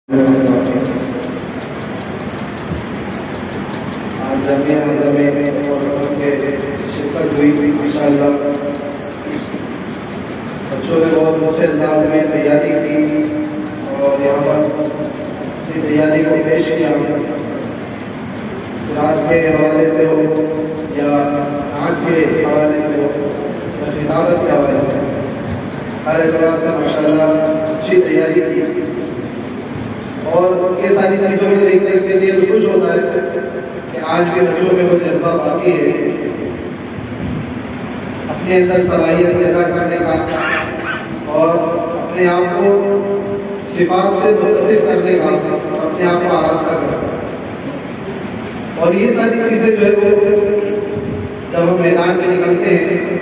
آج جامعہ اعظم میں شرکت ہوئی انشاءاللہ بچوں نے بہت اچھے انداز میں تیاری کی اور یہاں پر اپنی تیاری کو پیش کیا. رات کے حوالے سے ہو یا آنکھ کے حوالے سے ہو یا خطابت کے حوالے سے ہر اعتبار سے ماشاءاللہ اچھی تیاری کی. اور یہ ساری چیزوں کو دیکھ دیکھ کے دل خوش ہوتا ہے کہ آج بھی بچوں میں وہ جذبہ باقی ہے اپنے اندر صلاحیت پیدا کرنے کا اور اپنے آپ کو صفات سے متصف کرنے کا اور اپنے آپ کو آراستہ کرنے کا. اور یہ ساری چیزیں جو ہے وہ جب ہم میدان میں نکلتے ہیں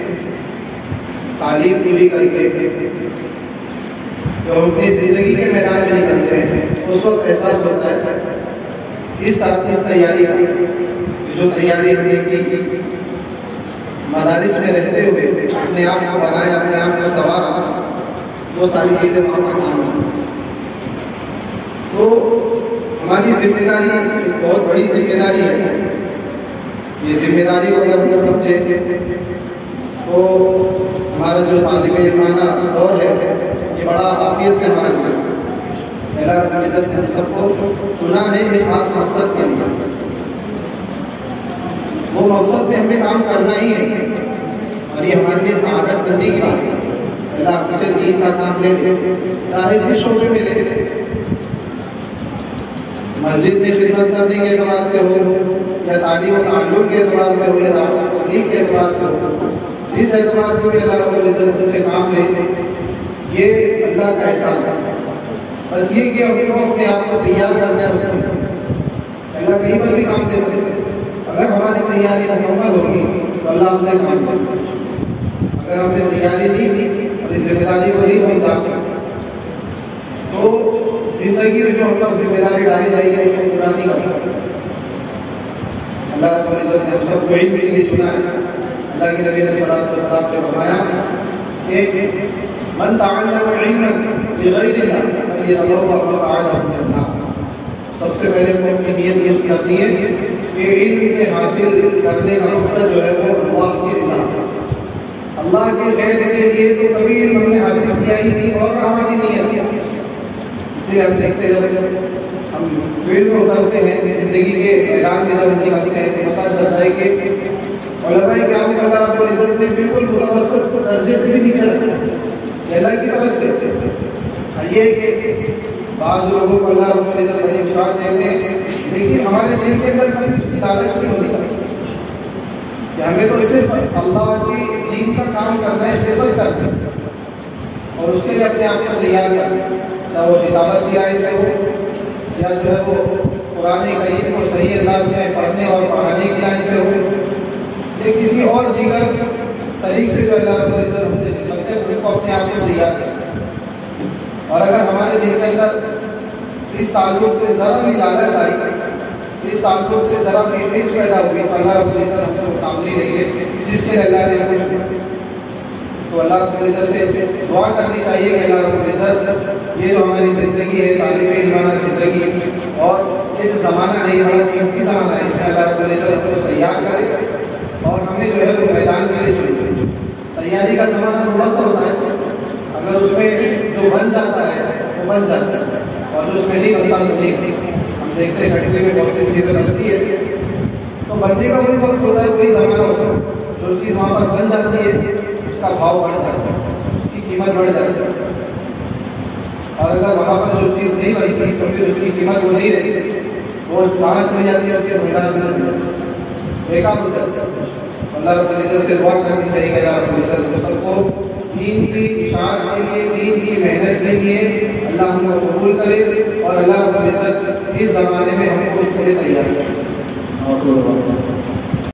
تعلیم پوری کر کے جو اپنی زندگی کے میدان میں نکلتے ہیں اس وقت احساس ہوتا ہے اس تیاری کا جو تیاری ہم نے کی مدارس میں رہتے ہوئے اپنے آپ کو بنایا اپنے آپ کو سنوارا وہ ساری چیزیں وہاں پر کام ہوئی. تو ہماری ذمہ داری ایک بہت بڑی ذمہ داری ہے. یہ ذمہ داری کو اگر ہم سمجھے تو ہمارا جو طالب علمانہ دور ہے یہ بڑا عافیت سے ہمارا لگا. اللہ رب العزت نے ہم سب کو چنا ہے ایک خاص مقصد کے لیے. وہ مقصد میں ہمیں کام کرنا ہی ہے اور یہ ہمارے لیے سعادت کرنے کی بات ہے. اللہ ہم سے دین کا کام لے لے چاہے جس شعبے میں لے لے. مسجد میں خدمت کرنے کے اعتبار سے ہو یا تعلیم و تعلم کے اعتبار سے ہو یا دعوت و تبلیغ کے اعتبار سے ہو جس اعتبار سے بھی اللہ رب العزت سے کام لے یہ اللہ کا احسان ہے. بس یہ کہ ہم کو اپنے آپ کو تیار کرنا ہے اس میں اللہ کہیں پر بھی کام لے سکتے. اگر ہماری تیاری مکمل ہوگی تو اللہ ہم سے کام کرے. اگر ہم نے تیاری نہیں کی اور اس ذمہ داری کو نہیں سمجھا تو زندگی میں جو ہم پر ذمہ داری ڈالی جائے گی اس کو پورا نہیں کر سکتے. اللہ رب العزت نے ہم سب کو علم کے لیے چنا ہے. اللہ کے نبی علیہ السلام نے فرمایا کہ من تعلم علما بغیر اللہ فلیتبوأ مقعده من النار. سب سے پہلے ہم اپنی نیت درست کرنی ہے کہ علم کے حاصل کرنے کا مقصد جو ہے وہ اللہ کی رضا ہے. اللہ کے غیر کے لیے تو کبھی علم ہم نے حاصل کیا ہی نہیں اور ہماری نیت. اس لیے ہم دیکھتے ہیں جب ہم فیلڈ میں اترتے ہیں زندگی کے میدان میں جب ہم نکلتے ہیں تو پتہ چلتا ہے کہ علماء کرام کو اللہ رب العزت نے بالکل متوسط درجے سے بھی نیچے رکھا اللہ کی طرف سے. یہ کہ بعض لوگوں کو اللہ رب العزت بڑی بشارت دیتے ہیں لیکن ہمارے دل کے اندر کبھی اس کی لالچ نہیں ہونی چاہیے کہ ہمیں تو صرف اللہ کی دین کا کام کرنا ہے خدمت کرنا ہے اور اس کے لیے اپنے آپ کو تیار کرنا ہے. چاہے وہ کتابت کی رائے سے ہو یا جو ہے وہ قرآن کریم کو صحیح انداز میں پڑھنے اور پڑھانے کی رائے سے ہو یا کسی اور دیگر طریق سے جو اللہ رب العزت ہم سے خدمت ہے ان کو اپنے آپ کو تیار کرنا. اور اگر ہمارے دل کے اندر اس تعلق سے ذرا بھی لالچ آئی اس تعلق سے ذرا بھی ٹھیک پیدا ہوئی تو اللہ رب العزت ہم سے کام نہیں لیں گے جس کے اللہ نے ہمیں چنا. تو اللہ رب العزت سے دعا کرنی چاہیے کہ اللہ رب العزت یہ جو ہماری زندگی ہے طالب علمانہ زندگی اور یہ جو زمانہ ہے یہ بڑا قیمتی زمانہ ہے اس میں اللہ رب العزت ہم کو تیار کرے اور ہمیں جو ہے وہ میدان کے لیے چنے. تیاری کا زمانہ تھوڑا سا ہوتا ہے اگر اس میں جو بن جاتا ہے وہ بن جاتا ہے اور جو اس میں نہیں بنتا تو نہیں. ہم دیکھتے ہیں فیکٹری میں بہت سی چیزیں بنتی ہے تو بننے کا کوئی وقت ہوتا ہے کوئی زمانہ ہوتا ہے. جو چیز وہاں پر بن جاتی ہے اس کا بھاؤ بڑھ جاتا ہے اس کی قیمت بڑھ جاتی ہے اور اگر وہاں پر جو چیز نہیں بنتی تو پھر اس کی قیمت وہ نہیں رہتی وہ کہاں چلی جاتی ہے اس کے بھنڈار میں چلی جاتی ہے بیکار ہو جاتی ہے. اللہ رب العزت سے دعا کرنی چاہیے کہ اللہ رب العزت ہم سب کو دین کی اشاعت کے لیے دین کی محنت کے لیے اللہ ہم کو قبول کرے اور اللہ رب العزت اس زمانے میں ہم کو اس کے لیے تیار کرے.